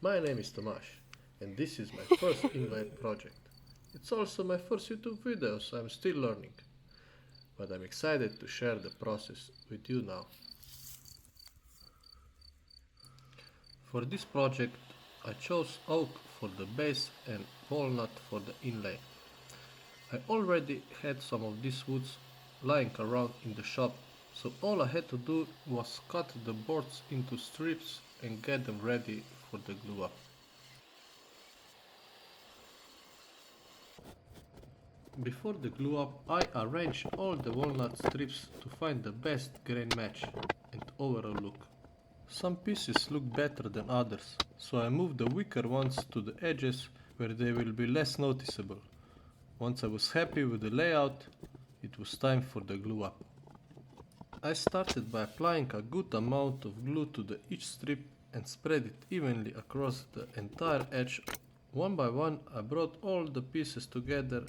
My name is Tomasz, and this is my first Inlay project. It's also my first YouTube video, so I'm still learning, but I'm excited to share the process with you now. For this project, I chose oak for the base and walnut for the inlay. I already had some of these woods lying around in the shop, so all I had to do was cut the boards into strips and get them ready for the glue up. Before the glue up, I arranged all the walnut strips to find the best grain match and overall look. Some pieces look better than others, so I moved the weaker ones to the edges where they will be less noticeable. Once I was happy with the layout, it was time for the glue up. I started by applying a good amount of glue to each strip and spread it evenly across the entire edge. One by one I brought all the pieces together,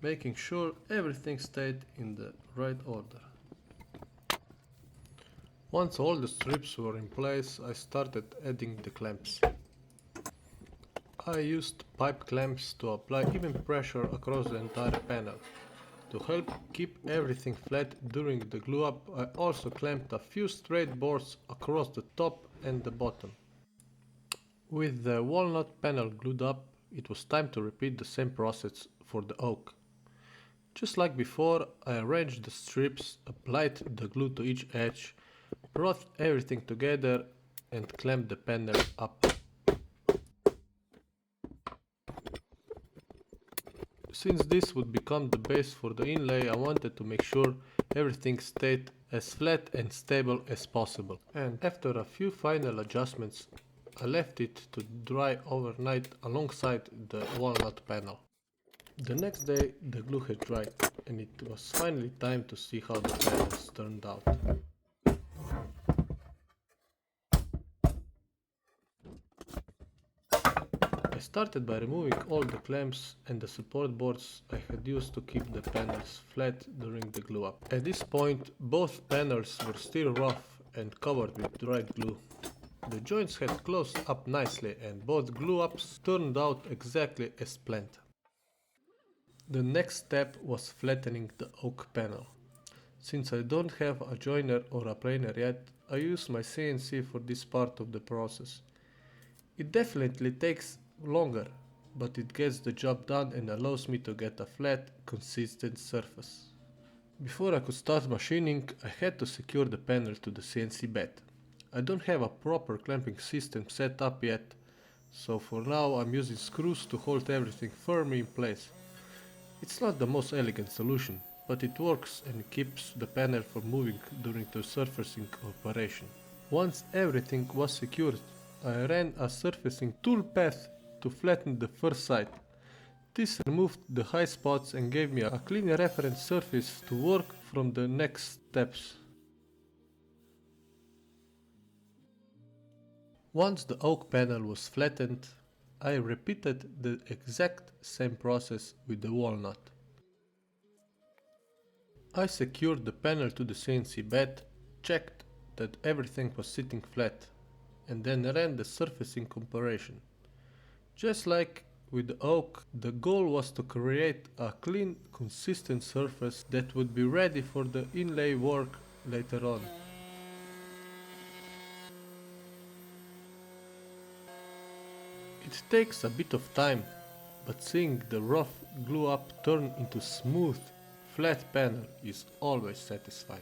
making sure everything stayed in the right order. Once all the strips were in place, I started adding the clamps. I used pipe clamps to apply even pressure across the entire panel. To help keep everything flat during the glue up, I also clamped a few straight boards across the top and the bottom. With the walnut panel glued up, it was time to repeat the same process for the oak. Just like before, I arranged the strips, applied the glue to each edge, brought everything together and clamped the panel up. Since this would become the base for the inlay, I wanted to make sure everything stayed as flat and stable as possible. And after a few final adjustments, I left it to dry overnight alongside the walnut panel. The next day the glue had dried and it was finally time to see how the panels turned out. I started by removing all the clamps and the support boards I had used to keep the panels flat during the glue up. At this point both panels were still rough and covered with dried glue. The joints had closed up nicely and both glue ups turned out exactly as planned. The next step was flattening the oak panel. Since I don't have a joiner or a planer yet, I use my CNC for this part of the process. It definitely takes longer, but it gets the job done and allows me to get a flat, consistent surface. Before I could start machining, I had to secure the panel to the CNC bed. I don't have a proper clamping system set up yet, so for now I'm using screws to hold everything firmly in place. It's not the most elegant solution, but it works and keeps the panel from moving during the surfacing operation. Once everything was secured, I ran a surfacing tool path to flatten the first side. This removed the high spots and gave me a clean reference surface to work from the next steps. Once the oak panel was flattened, I repeated the exact same process with the walnut. I secured the panel to the CNC bed, checked that everything was sitting flat, and then ran the surfacing operation. Just like with the oak, the goal was to create a clean, consistent surface that would be ready for the inlay work later on. It takes a bit of time, but seeing the rough glue up turn into smooth, flat panel is always satisfying.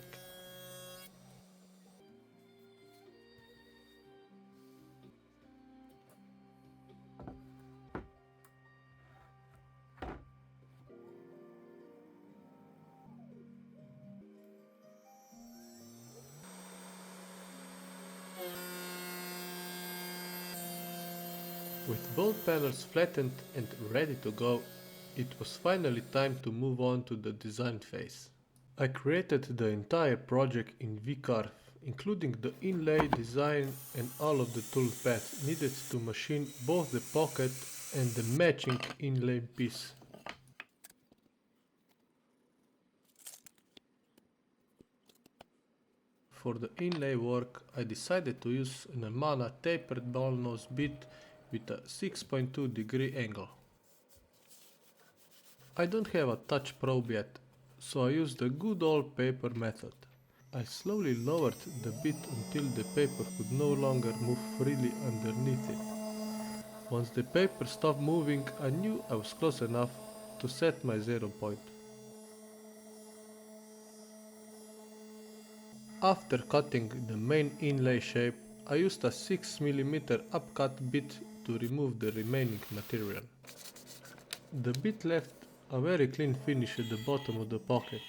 With both panels flattened and ready to go, it was finally time to move on to the design phase. I created the entire project in VCarve, including the inlay design and all of the tool paths needed to machine both the pocket and the matching inlay piece. For the inlay work, I decided to use an Amana tapered ball nose bit with a 6.2 degree angle. I don't have a touch probe yet, so I used the good old paper method. I slowly lowered the bit until the paper could no longer move freely underneath it. Once the paper stopped moving, I knew I was close enough to set my 0 point. After cutting the main inlay shape, I used a 6mm upcut bit to remove the remaining material. The bit left a very clean finish at the bottom of the pocket,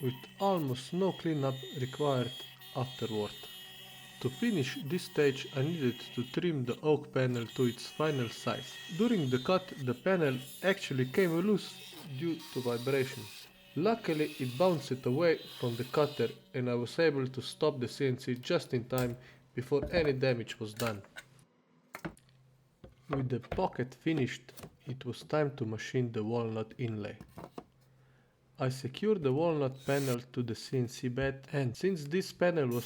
with almost no cleanup required afterward. To finish this stage, I needed to trim the oak panel to its final size. During the cut, the panel actually came loose due to vibration. Luckily, it bounced away from the cutter and I was able to stop the CNC just in time before any damage was done. With the pocket finished, it was time to machine the walnut inlay. I secured the walnut panel to the CNC bed, and since this panel was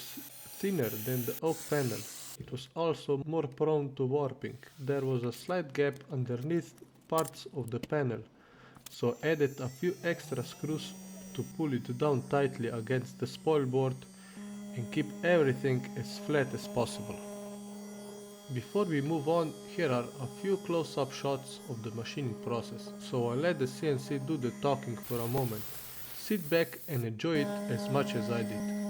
thinner than the oak panel, it was also more prone to warping. There was a slight gap underneath parts of the panel, so I added a few extra screws to pull it down tightly against the spoil board and keep everything as flat as possible. Before we move on, here are a few close-up shots of the machining process, so I let the CNC do the talking for a moment. Sit back and enjoy it as much as I did.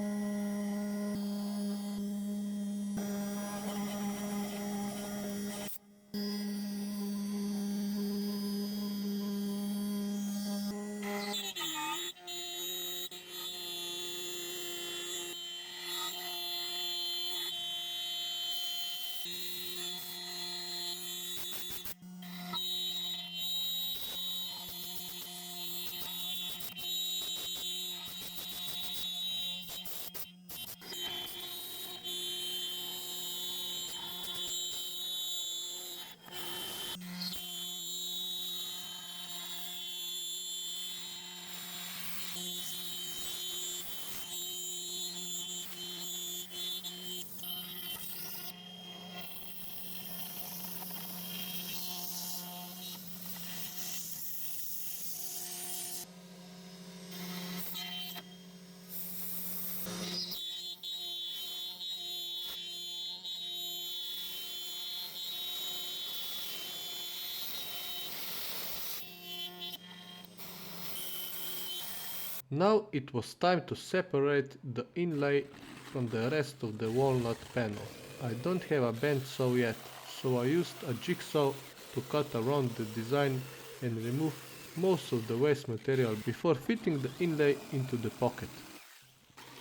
Now it was time to separate the inlay from the rest of the walnut panel. I don't have a band saw yet, so I used a jigsaw to cut around the design and remove most of the waste material before fitting the inlay into the pocket.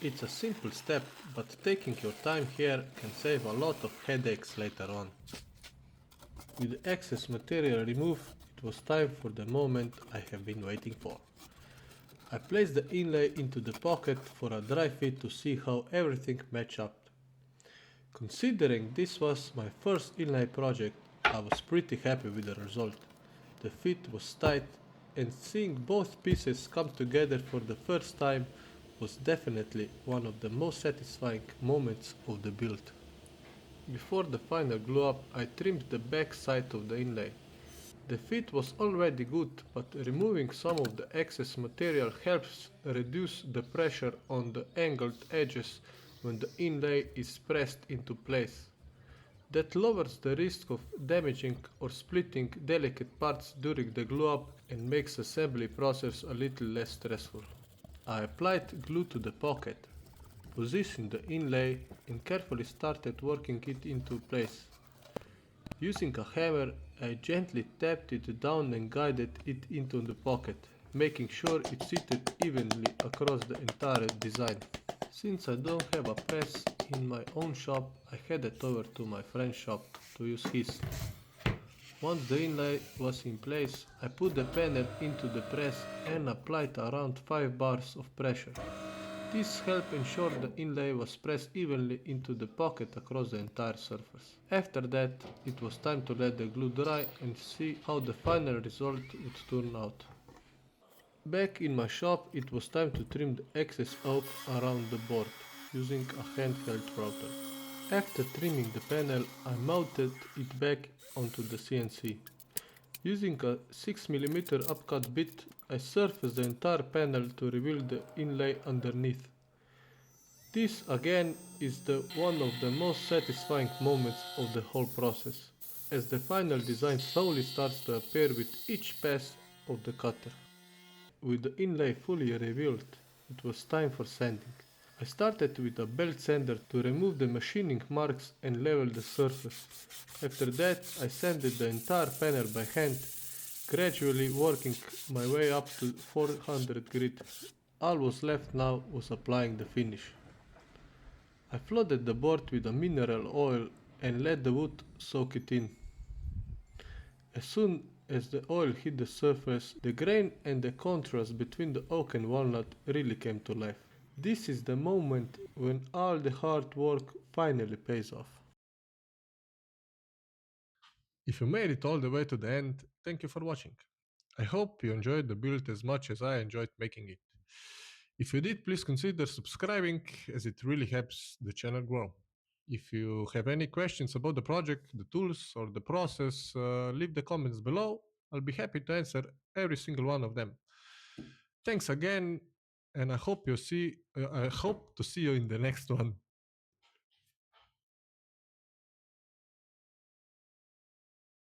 It's a simple step, but taking your time here can save a lot of headaches later on. With the excess material removed, it was time for the moment I have been waiting for. I placed the inlay into the pocket for a dry fit to see how everything matched up. Considering this was my first inlay project, I was pretty happy with the result. The fit was tight, and seeing both pieces come together for the first time was definitely one of the most satisfying moments of the build. Before the final glue up, I trimmed the back side of the inlay. The fit was already good, but removing some of the excess material helps reduce the pressure on the angled edges when the inlay is pressed into place. That lowers the risk of damaging or splitting delicate parts during the glue up and makes the assembly process a little less stressful. I applied glue to the pocket, positioned the inlay and carefully started working it into place. Using a hammer, I gently tapped it down and guided it into the pocket, making sure it seated evenly across the entire design. Since I don't have a press in my own shop, I headed over to my friend's shop to use his. Once the inlay was in place, I put the panel into the press and applied around 5 bars of pressure. This helped ensure the inlay was pressed evenly into the pocket across the entire surface. After that, it was time to let the glue dry and see how the final result would turn out. Back in my shop, it was time to trim the excess oak around the board. using a handheld router. After trimming the panel, I mounted it back onto the CNC. Using a 6 mm upcut bit, I surfaced the entire panel to reveal the inlay underneath. This again is one of the most satisfying moments of the whole process, as the final design slowly starts to appear with each pass of the cutter. With the inlay fully revealed, it was time for sanding. I started with a belt sander to remove the machining marks and level the surface. After that, I sanded the entire panel by hand, gradually working my way up to 400 grit. All was left now was applying the finish. I flooded the board with a mineral oil and let the wood soak it in. As soon as the oil hit the surface, the grain and the contrast between the oak and walnut really came to life. This is the moment when all the hard work finally pays off. If you made it all the way to the end, thank you for watching. I hope you enjoyed the build as much as I enjoyed making it. If you did, please consider subscribing as it really helps the channel grow. If you have any questions about the project, the tools, or the process, leave the comments below. I'll be happy to answer every single one of them. Thanks again, and I hope to see you in the next one.